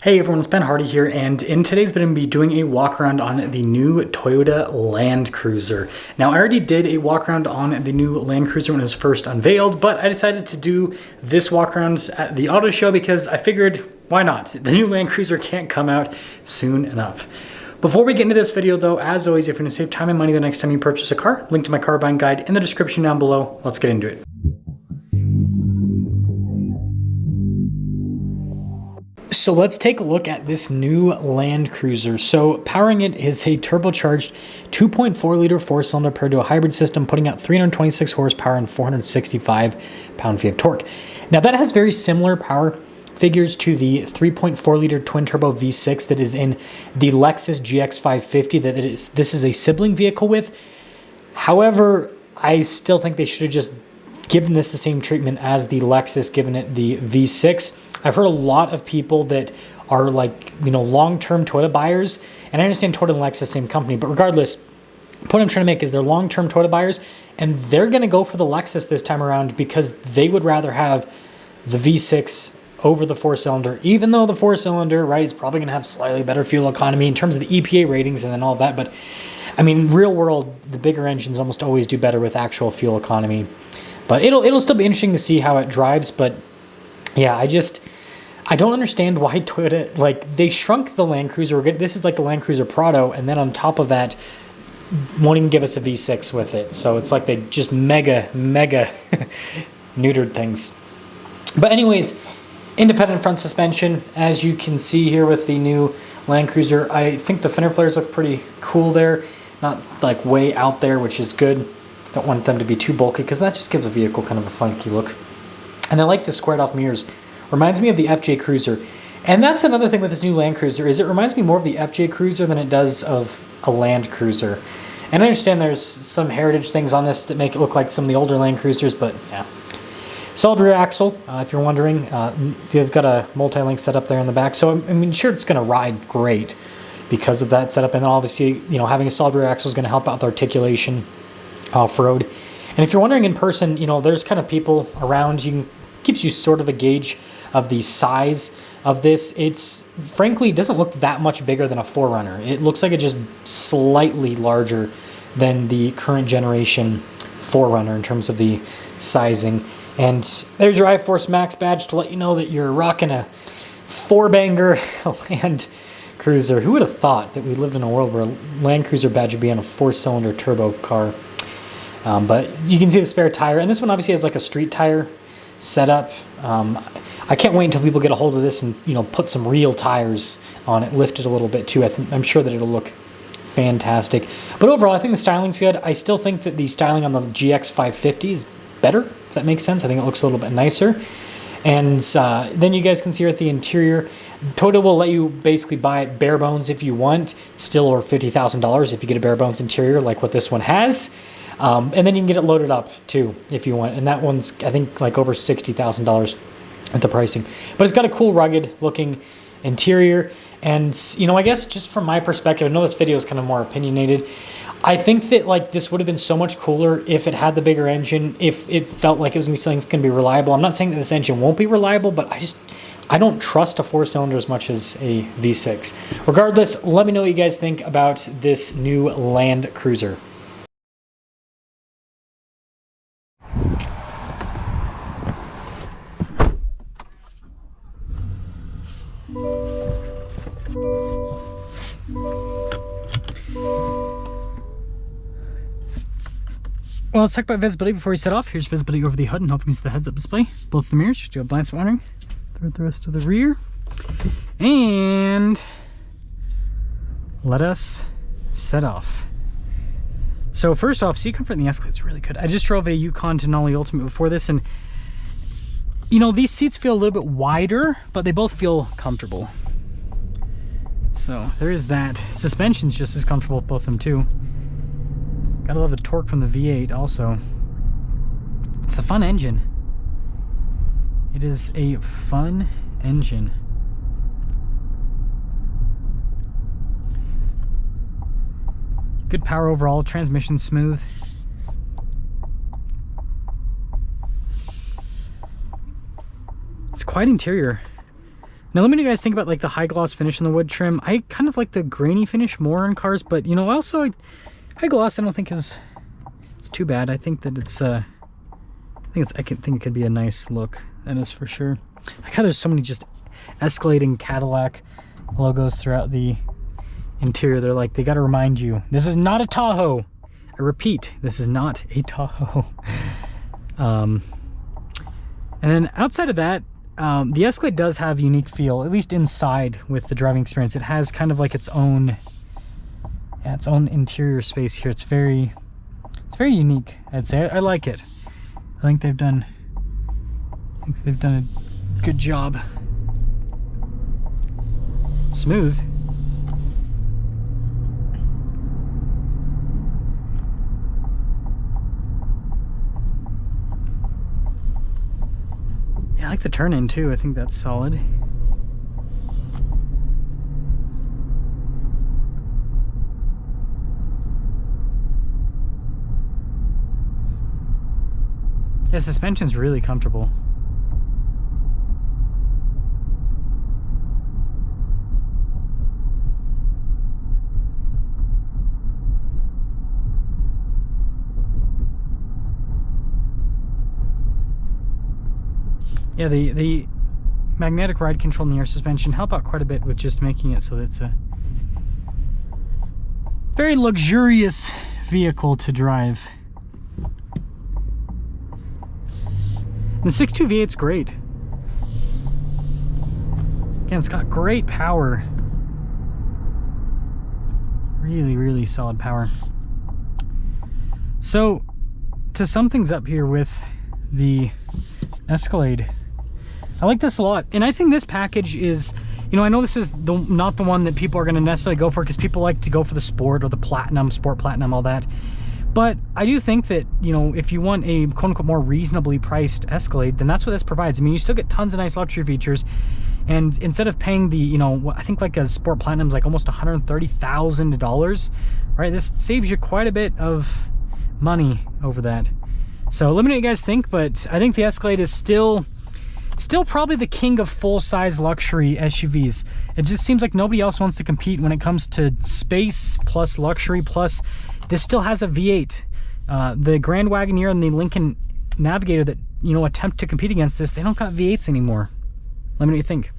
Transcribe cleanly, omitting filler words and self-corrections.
Hey everyone, it's Ben Hardy here, and in today's video I'm going to be doing a walk around on the new Toyota Land Cruiser. Now I already did a walk around on the new Land Cruiser when it was first unveiled, but I decided to do this walk around at the auto show because I figured, why not? The new Land Cruiser can't come out soon enough. Before we get into this video though, as always, if you're going to save time and money the next time you purchase a car, link to my car buying guide in the description down below. Let's get into it. So let's take a look at this new Land Cruiser. So powering it is a turbocharged 2.4 liter four-cylinder paired to a hybrid system, putting out 326 horsepower and 465 pound-feet of torque. Now that has very similar power figures to the 3.4 liter twin turbo V6 that is in the Lexus GX550 this is a sibling vehicle with. However, I still think they should have just given this the same treatment as the Lexus, given it the V6. I've heard a lot of people that are long-term Toyota buyers, and I understand Toyota and Lexus, same company, but regardless, the point I'm trying to make is they're long-term Toyota buyers, and they're going to go for the Lexus this time around because they would rather have the V6 over the four-cylinder, even though the four-cylinder, right, is probably going to have slightly better fuel economy in terms of the EPA ratings and then all that, but I mean, real world, the bigger engines almost always do better with actual fuel economy. But it'll still be interesting to see how it drives, but yeah, I don't understand why Toyota, they shrunk the Land Cruiser. This is like the Land Cruiser Prado, and then on top of that, won't even give us a V6 with it. So it's like they just mega neutered things. But anyways, independent front suspension, as you can see here with the new Land Cruiser. I think the fender flares look pretty cool there. Not like way out there, which is good. Don't want them to be too bulky because that just gives a vehicle kind of a funky look. And I like the squared off mirrors. Reminds me of the FJ Cruiser. And that's another thing with this new Land Cruiser is it reminds me more of the FJ Cruiser than it does of a Land Cruiser. And I understand there's some heritage things on this that make it look like some of the older Land Cruisers, but yeah. Solid rear axle, if you're wondering. They've got a multi-link setup there in the back. So I mean, sure, it's going to ride great because of that setup. And then obviously, having a solid rear axle is going to help out the articulation off-road. And if you're wondering in person, there's kind of people around. Gives you sort of a gauge of the size of this. It's frankly doesn't look that much bigger than a 4Runner. It looks like it's just slightly larger than the current generation 4Runner in terms of the sizing. And there's your iForce Max badge to let you know that you're rocking a four-banger Land Cruiser. Who would have thought that we lived in a world where a Land Cruiser badge would be on a four-cylinder turbo car? But you can see the spare tire, and this one obviously has like a street tire setup. I can't wait until people get a hold of this and put some real tires on it, lift it a little bit too. I'm sure that it'll look fantastic. But overall, I think the styling's good. I still think that the styling on the GX550 is better, if that makes sense. I think it looks a little bit nicer. And then you guys can see here at the interior, Toyota will let you basically buy it bare bones if you want, still over $50,000 if you get a bare bones interior like what this one has. And then you can get it loaded up too if you want. And that one's, I think, like over $60,000 at the pricing. But it's got a cool, rugged looking interior. And, I guess just from my perspective, I know this video is kind of more opinionated. I think that this would have been so much cooler if it had the bigger engine, if it felt like it was going to be something that's going to be reliable. I'm not saying that this engine won't be reliable, but I don't trust a four-cylinder as much as a V6. Regardless, let me know what you guys think about this new Land Cruiser. Well, let's talk about visibility before we set off. Here's visibility over the hood and hope you can see the heads-up display. Both the mirrors, just do a blind spot monitoring. Throughout the rest of the rear. And let us set off. So first off, seat comfort in the Escalade is really good. I just drove a Yukon Denali Ultimate before this, and these seats feel a little bit wider, but they both feel comfortable. So there is that. Suspension's just as comfortable with both of them too. Gotta love the torque from the V8 also. It's a fun engine. It is a fun engine. Good power overall, transmission smooth. It's quite interior. Now let me know what you guys think about like the high gloss finish in the wood trim. I kind of like the grainy finish more in cars, but you know, also high gloss I don't think it's too bad. I think that it's I think it could be a nice look. That is for sure. Like how there's so many just escalating Cadillac logos throughout the interior. They're like, they got to remind you, this is not a Tahoe. I repeat, this is not a Tahoe. And then outside of that, the Escalade does have a unique feel, at least inside with the driving experience. It has kind of like its own interior space here. It's very unique, I'd say. I like it. I think they've done a good job. Smooth. Yeah, I like the turn in too. I think that's solid. Yeah, suspension's really comfortable. Yeah, the magnetic ride control and the air suspension help out quite a bit with just making it so that it's a very luxurious vehicle to drive. And the 6.2 V8's great. Again, it's got great power. Really, really solid power. So, to sum things up here with the Escalade, I like this a lot. And I think this package is, you know, I know this is not the one that people are going to necessarily go for because people like to go for the Sport or the Platinum, Sport Platinum, all that. But I do think that, you know, if you want a quote-unquote more reasonably priced Escalade, then that's what this provides. I mean, you still get tons of nice luxury features. And instead of paying the, you know, I think like a Sport Platinum is like almost $130,000, right? This saves you quite a bit of money over that. So let me know what you guys think, but I think the Escalade is still probably the king of full-size luxury SUVs. It just seems like nobody else wants to compete when it comes to space plus luxury plus this still has a V8. The Grand Wagoneer and the Lincoln Navigator that, you know, attempt to compete against this, they don't got V8s anymore. Let me know what you think.